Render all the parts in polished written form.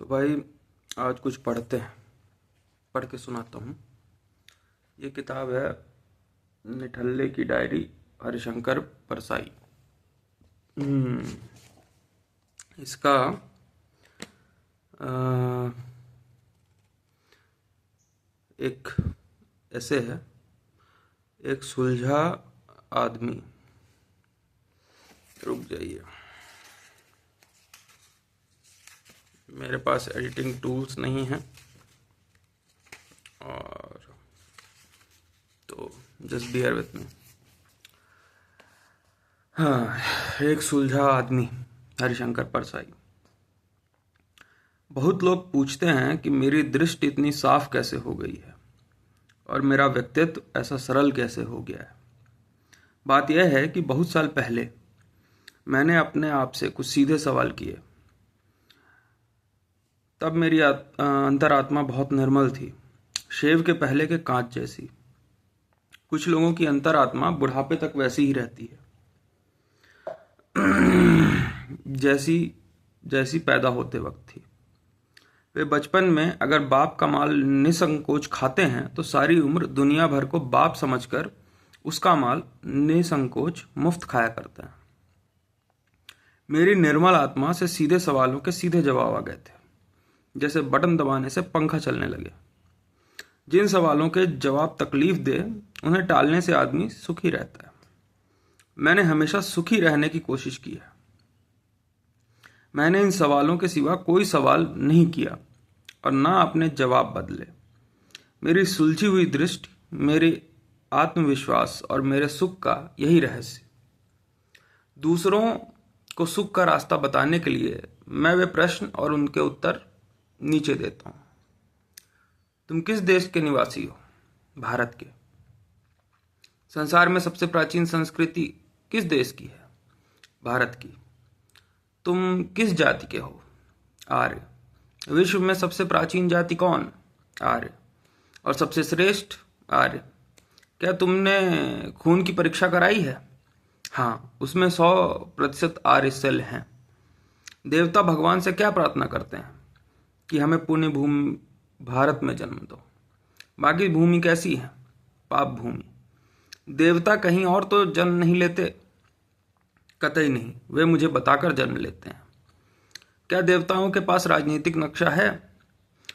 तो भाई आज कुछ पढ़ते हैं, पढ़ के सुनाता हूँ। ये किताब है निठल्ले की डायरी, हरिशंकर परसाई। हम्म, इसका अ, एक ऐसे है, एक सुलझा आदमी। रुक जाइए, मेरे पास एडिटिंग टूल्स नहीं हैं और तो जस्ट बियर विथ मी। हाँ, एक सुलझा आदमी, हरिशंकर परसाई। बहुत लोग पूछते हैं कि मेरी दृष्टि इतनी साफ कैसे हो गई है और मेरा व्यक्तित्व ऐसा सरल कैसे हो गया है। बात यह है कि बहुत साल पहले मैंने अपने आप से कुछ सीधे सवाल किए। तब मेरी अंतरात्मा बहुत निर्मल थी, शेव के पहले के कांच जैसी। कुछ लोगों की अंतरात्मा बुढ़ापे तक वैसी ही रहती है जैसी जैसी पैदा होते वक्त थी। वे बचपन में अगर बाप का माल निसंकोच खाते हैं तो सारी उम्र दुनिया भर को बाप समझकर उसका माल निसंकोच मुफ्त खाया करते हैं। मेरी निर्मल आत्मा से सीधे सवालों के सीधे जवाब आ गए थे, जैसे बटन दबाने से पंखा चलने लगे। जिन सवालों के जवाब तकलीफ दे उन्हें टालने से आदमी सुखी रहता है। मैंने हमेशा सुखी रहने की कोशिश की है। मैंने इन सवालों के सिवा कोई सवाल नहीं किया और ना अपने जवाब बदले। मेरी सुलझी हुई दृष्टि, मेरे आत्मविश्वास और मेरे सुख का यही रहस्य। दूसरों को सुख का रास्ता बताने के लिए मैं वे प्रश्न और उनके उत्तर नीचे देता हूं। तुम किस देश के निवासी हो? भारत के। संसार में सबसे प्राचीन संस्कृति किस देश की है? भारत की। तुम किस जाति के हो? आर्य। विश्व में सबसे प्राचीन जाति कौन? आर्य। और सबसे श्रेष्ठ? आर्य। क्या तुमने खून की परीक्षा कराई है? हाँ, उसमें 100% आर्य सेल हैं। देवता भगवान से क्या प्रार्थना करते हैं? कि हमें पुण्य भूमि भारत में जन्म दो। बाकी भूमि कैसी है? पाप भूमि। देवता कहीं और तो जन्म नहीं लेते? कतई नहीं, वे मुझे बताकर जन्म लेते हैं। क्या देवताओं के पास राजनीतिक नक्शा है?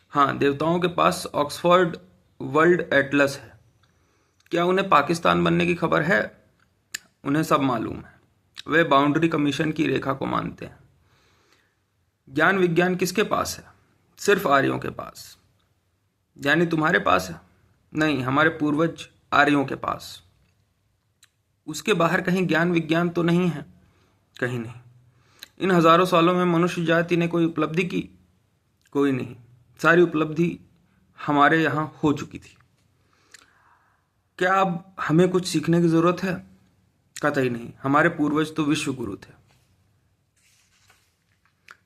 हाँ, देवताओं के पास ऑक्सफोर्ड वर्ल्ड एटलस है। क्या उन्हें पाकिस्तान बनने की खबर है? उन्हें सब मालूम है। वे बाउंड्री कमीशन की रेखा को मानते हैं। ज्ञान विज्ञान किसके पास है? सिर्फ आर्यों के पास। यानी तुम्हारे पास है? नहीं, हमारे पूर्वज आर्यों के पास। उसके बाहर कहीं ज्ञान विज्ञान तो नहीं है? कहीं नहीं। इन हजारों सालों में मनुष्य जाति ने कोई उपलब्धि की? कोई नहीं। सारी उपलब्धि हमारे यहां हो चुकी थी। क्या अब हमें कुछ सीखने की जरूरत है? कतई नहीं, हमारे पूर्वज तो विश्व गुरु थे।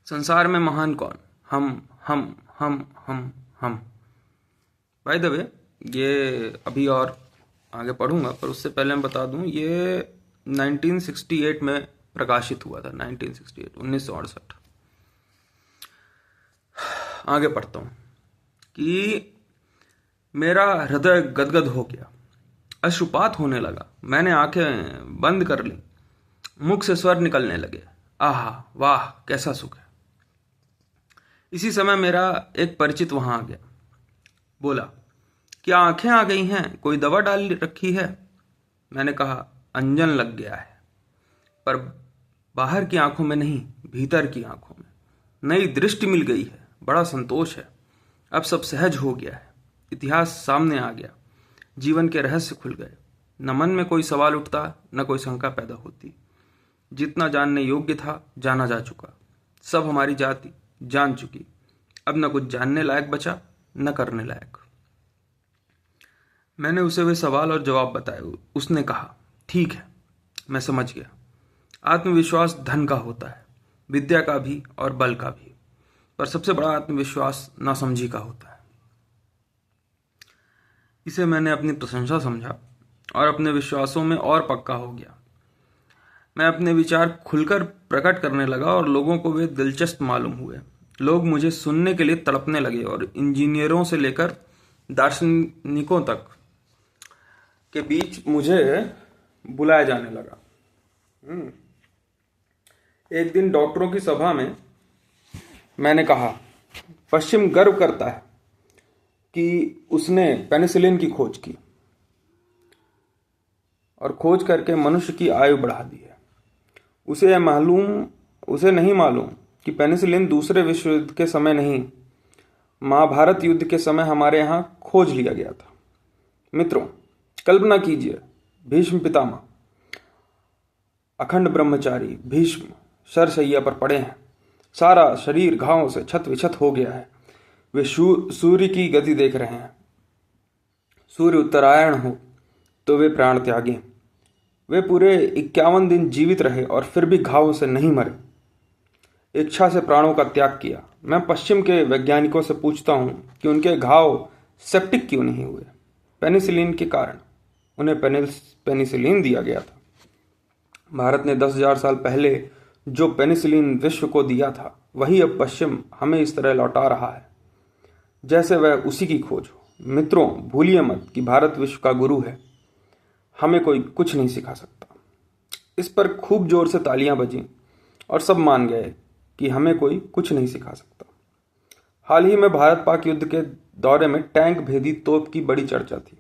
संसार में महान कौन? हम। बाय द वे, ये अभी और आगे पढ़ूंगा, पर उससे पहले मैं बता दूं, ये 1968 में प्रकाशित हुआ था। 1968। आगे पढ़ता हूं कि मेरा हृदय गदगद हो गया, अश्रुपात होने लगा। मैंने आंखें बंद कर ली, मुख से स्वर निकलने लगे। आहा, वाह, कैसा सुख है। इसी समय मेरा एक परिचित वहां आ गया। बोला, क्या आंखें आ गई हैं? कोई दवा डाल रखी है? मैंने कहा, अंजन लग गया है, पर बाहर की आंखों में नहीं, भीतर की आंखों में। नई दृष्टि मिल गई है, बड़ा संतोष है। अब सब सहज हो गया है, इतिहास सामने आ गया, जीवन के रहस्य खुल गए। न मन में कोई सवाल उठता, न कोई शंका पैदा होती। जितना जानने योग्य था जाना जा चुका, सब हमारी जाति जान चुकी। अब न कुछ जानने लायक बचा, न करने लायक। मैंने उसे वे सवाल और जवाब बताए। उसने कहा, ठीक है, मैं समझ गया। आत्मविश्वास धन का होता है, विद्या का भी और बल का भी, पर सबसे बड़ा आत्मविश्वास नासमझी का होता है। इसे मैंने अपनी प्रशंसा समझा और अपने विश्वासों में और पक्का हो गया। मैं अपने विचार खुलकर प्रकट करने लगा और लोगों को वे दिलचस्प मालूम हुए। लोग मुझे सुनने के लिए तड़पने लगे और इंजीनियरों से लेकर दार्शनिकों तक के बीच मुझे बुलाया जाने लगा। एक दिन डॉक्टरों की सभा में मैंने कहा, पश्चिम गर्व करता है कि उसने पेनिसिलिन की खोज की और खोज करके मनुष्य की आयु बढ़ा दी है। उसे नहीं मालूम कि पेनिसिलिन दूसरे विश्व युद्ध के समय नहीं, महाभारत युद्ध के समय हमारे यहाँ खोज लिया गया था। मित्रों, कल्पना कीजिए, भीष्म पितामह, अखंड ब्रह्मचारी भीष्म शरशैया पर पड़े हैं, सारा शरीर घावों से छत विछत हो गया है। वे सूर्य की गति देख रहे हैं। सूर्य उत्तरायण हो तो वे प्राण त्यागे। वे पूरे 51 दिन जीवित रहे और फिर भी घावों से नहीं मरे, इच्छा से प्राणों का त्याग किया। मैं पश्चिम के वैज्ञानिकों से पूछता हूं कि उनके घाव सेप्टिक क्यों नहीं हुए। पेनिसिलिन के कारण उन्हें पेनिसिलिन दिया गया था। भारत ने 10,000 साल पहले जो पेनिसिलिन विश्व को दिया था, वही अब पश्चिम हमें इस तरह लौटा रहा है जैसे वह उसी की खोज हो। मित्रों, भूलिए मत कि भारत विश्व का गुरु है। हमें कोई कुछ नहीं सिखा सकता। इस पर खूब जोर से तालियां बजीं और सब मान गए कि हमें कोई कुछ नहीं सिखा सकता। हाल ही में भारत पाक युद्ध के दौरे में टैंक भेदी तोप की बड़ी चर्चा थी।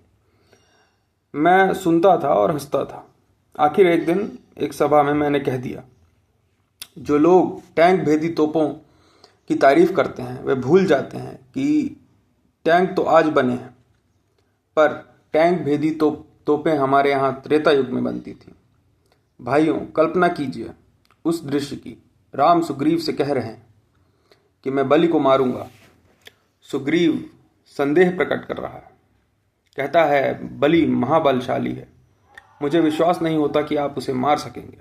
मैं सुनता था और हंसता था। आखिर एक दिन एक सभा में मैंने कह दिया, जो लोग टैंक भेदी तोपों की तारीफ करते हैं वे भूल जाते हैं कि टैंक तो आज बने हैं, पर टैंक भेदी तोपें हमारे यहाँ त्रेता युग में बनती थी। भाइयों, कल्पना कीजिए उस दृश्य की। राम सुग्रीव से कह रहे हैं कि मैं बलि को मारूंगा। सुग्रीव संदेह प्रकट कर रहा है, कहता है बलि महाबलशाली है, मुझे विश्वास नहीं होता कि आप उसे मार सकेंगे।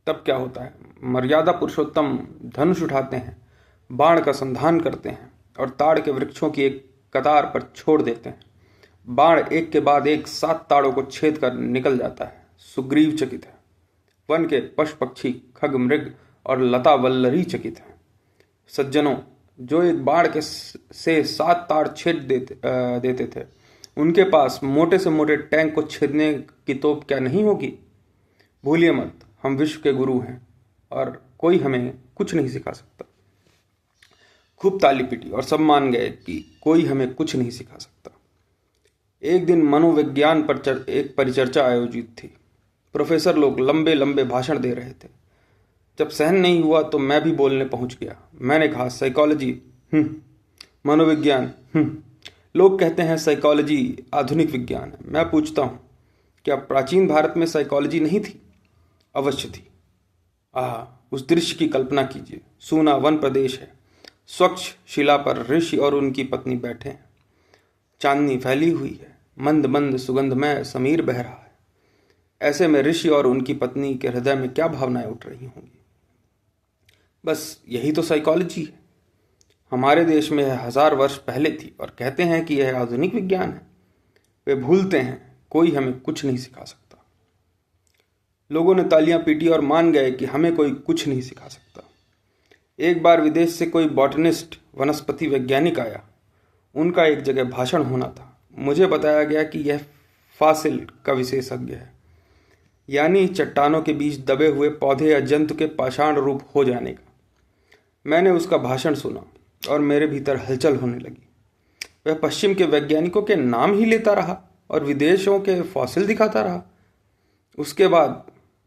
तब क्या होता है, मर्यादा पुरुषोत्तम धनुष उठाते हैं, बाण का संधान करते हैं और ताड़ के वृक्षों की एक कतार पर छोड़ देते हैं। बाण एक के बाद एक 7 ताड़ों को छेद कर निकल जाता है। सुग्रीव चकित है, वन के पशु पक्षी खग मृग और लता वल्लरी चकित है। सज्जनों, जो एक बाण से 7 ताड़ छेद देते थे, उनके पास मोटे से मोटे टैंक को छेदने की तोप क्या नहीं होगी। भूलिए मत, हम विश्व के गुरु हैं और कोई हमें कुछ नहीं सिखा सकता। खूब ताली पीटी और सब मान गए कि कोई हमें कुछ नहीं सिखा सकता। एक दिन मनोविज्ञान पर एक परिचर्चा आयोजित थी। प्रोफेसर लोग लंबे लंबे भाषण दे रहे थे। जब सहन नहीं हुआ तो मैं भी बोलने पहुंच गया। मैंने कहा, साइकोलॉजी, मनोविज्ञान, लोग कहते हैं साइकोलॉजी आधुनिक विज्ञान है। मैं पूछता हूं, क्या प्राचीन भारत में साइकोलॉजी नहीं थी? अवश्य थी। उस दृश्य की कल्पना कीजिए। सूना वन प्रदेश है, स्वच्छ शिला पर ऋषि और उनकी पत्नी बैठे हैं। चांदनी फैली हुई है, मंद मंद सुगंधमय समीर बह रहा है। ऐसे में ऋषि और उनकी पत्नी के हृदय में क्या भावनाएं उठ रही होंगी। बस यही तो साइकोलॉजी है। हमारे देश में 1000 वर्ष पहले थी और कहते हैं कि यह आधुनिक विज्ञान है। वे भूलते हैं कोई हमें कुछ नहीं सिखा सकता। लोगों ने तालियां पीटी और मान गए कि हमें कोई कुछ नहीं सिखा सकता। एक बार विदेश से कोई बॉटनिस्ट वनस्पति वैज्ञानिक आया। उनका एक जगह भाषण होना था। मुझे बताया गया कि यह फासिल का विशेषज्ञ है, यानी चट्टानों के बीच दबे हुए पौधे या जंतु के पाषाण रूप हो जाने का। मैंने उसका भाषण सुना और मेरे भीतर हलचल होने लगी। वह पश्चिम के वैज्ञानिकों के नाम ही लेता रहा और विदेशों के फॉसिल दिखाता रहा। उसके बाद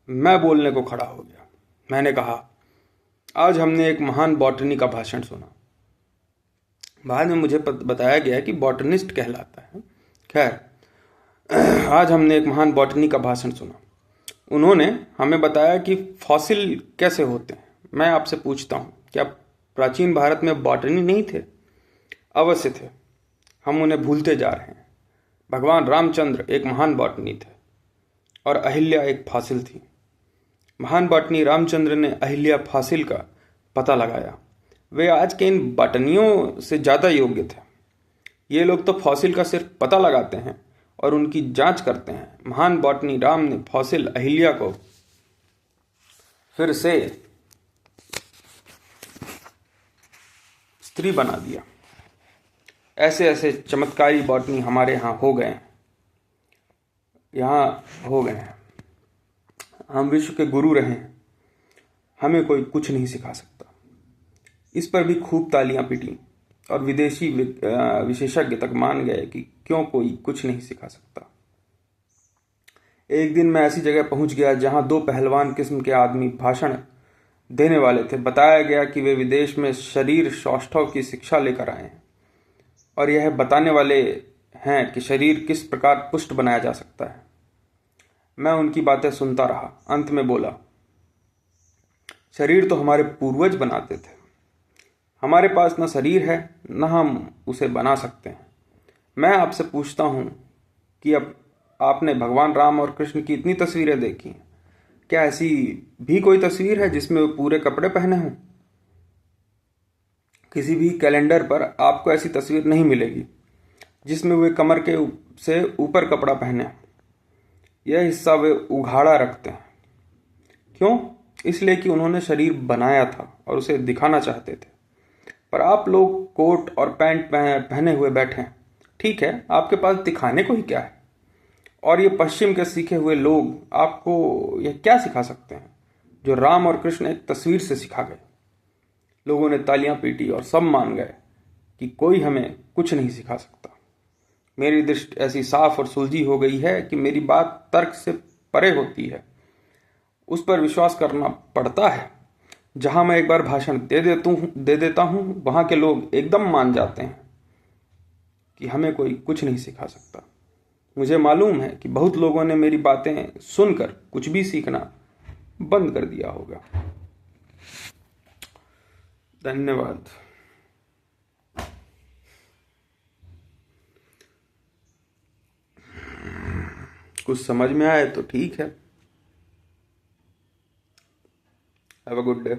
मैं बोलने को खड़ा हो गया। मैंने कहा, आज हमने एक महान बॉटनी का भाषण सुना। बाद में मुझे बताया गया कि बॉटनिस्ट कहलाता है। खैर, आज हमने एक महान बॉटनी का भाषण सुना। उन्होंने हमें बताया कि फॉसिल कैसे होते हैं। मैं आपसे पूछता हूँ, क्या प्राचीन भारत में बॉटनी नहीं थे? अवश्य थे। हम उन्हें भूलते जा रहे हैं। भगवान रामचंद्र एक महान बॉटनी थे और अहिल्या एक फासिल थी। महान बॉटनी रामचंद्र ने अहिल्या फासिल का पता लगाया। वे आज के इन बॉटनियों से ज़्यादा योग्य थे। ये लोग तो फॉसिल का सिर्फ पता लगाते हैं और उनकी जांच करते हैं। महान बॉटनी राम ने फॉसिल अहिल्या को फिर से स्त्री बना दिया। ऐसे ऐसे चमत्कारी बॉटनी हमारे यहाँ हो गए हैं। हम विश्व के गुरु रहे हैं, हमें कोई कुछ नहीं सिखा सकता। इस पर भी खूब तालियां पिटी और विदेशी विशेषज्ञ तक मान गए कि क्यों कोई कुछ नहीं सिखा सकता। एक दिन मैं ऐसी जगह पहुंच गया जहां दो पहलवान किस्म के आदमी भाषण देने वाले थे। बताया गया कि वे विदेश में शरीर सौष्ठव की शिक्षा लेकर आए हैं और यह बताने वाले हैं कि शरीर किस प्रकार पुष्ट बनाया जा सकता है। मैं उनकी बातें सुनता रहा। अंत में बोला, शरीर तो हमारे पूर्वज बनाते थे, हमारे पास न शरीर है न हम उसे बना सकते हैं। मैं आपसे पूछता हूं कि अब आपने भगवान राम और कृष्ण की इतनी तस्वीरें देखी हैं, क्या ऐसी भी कोई तस्वीर है जिसमें वे पूरे कपड़े पहने हों? किसी भी कैलेंडर पर आपको ऐसी तस्वीर नहीं मिलेगी जिसमें वे कमर के से ऊपर कपड़ा पहने। यह हिस्सा वे उघाड़ा रखते हैं। क्यों? इसलिए कि उन्होंने शरीर बनाया था और उसे दिखाना चाहते थे। पर आप लोग कोट और पैंट पहने हुए बैठे हैं। ठीक है, आपके पास दिखाने को ही क्या है? और ये पश्चिम के सीखे हुए लोग आपको यह क्या सिखा सकते हैं जो राम और कृष्ण एक तस्वीर से सिखा गए? लोगों ने तालियां पीटी और सब मान गए कि कोई हमें कुछ नहीं सिखा सकता। मेरी दृष्टि ऐसी साफ और सुलझी हो गई है कि मेरी बात तर्क से परे होती है। उस पर विश्वास करना पड़ता है। जहां मैं एक बार भाषण दे देता हूं वहां के लोग एकदम मान जाते हैं कि हमें कोई कुछ नहीं सिखा सकता। मुझे मालूम है कि बहुत लोगों ने मेरी बातें सुनकर कुछ भी सीखना बंद कर दिया होगा। धन्यवाद। कुछ समझ में आए तो ठीक है। Have a good day.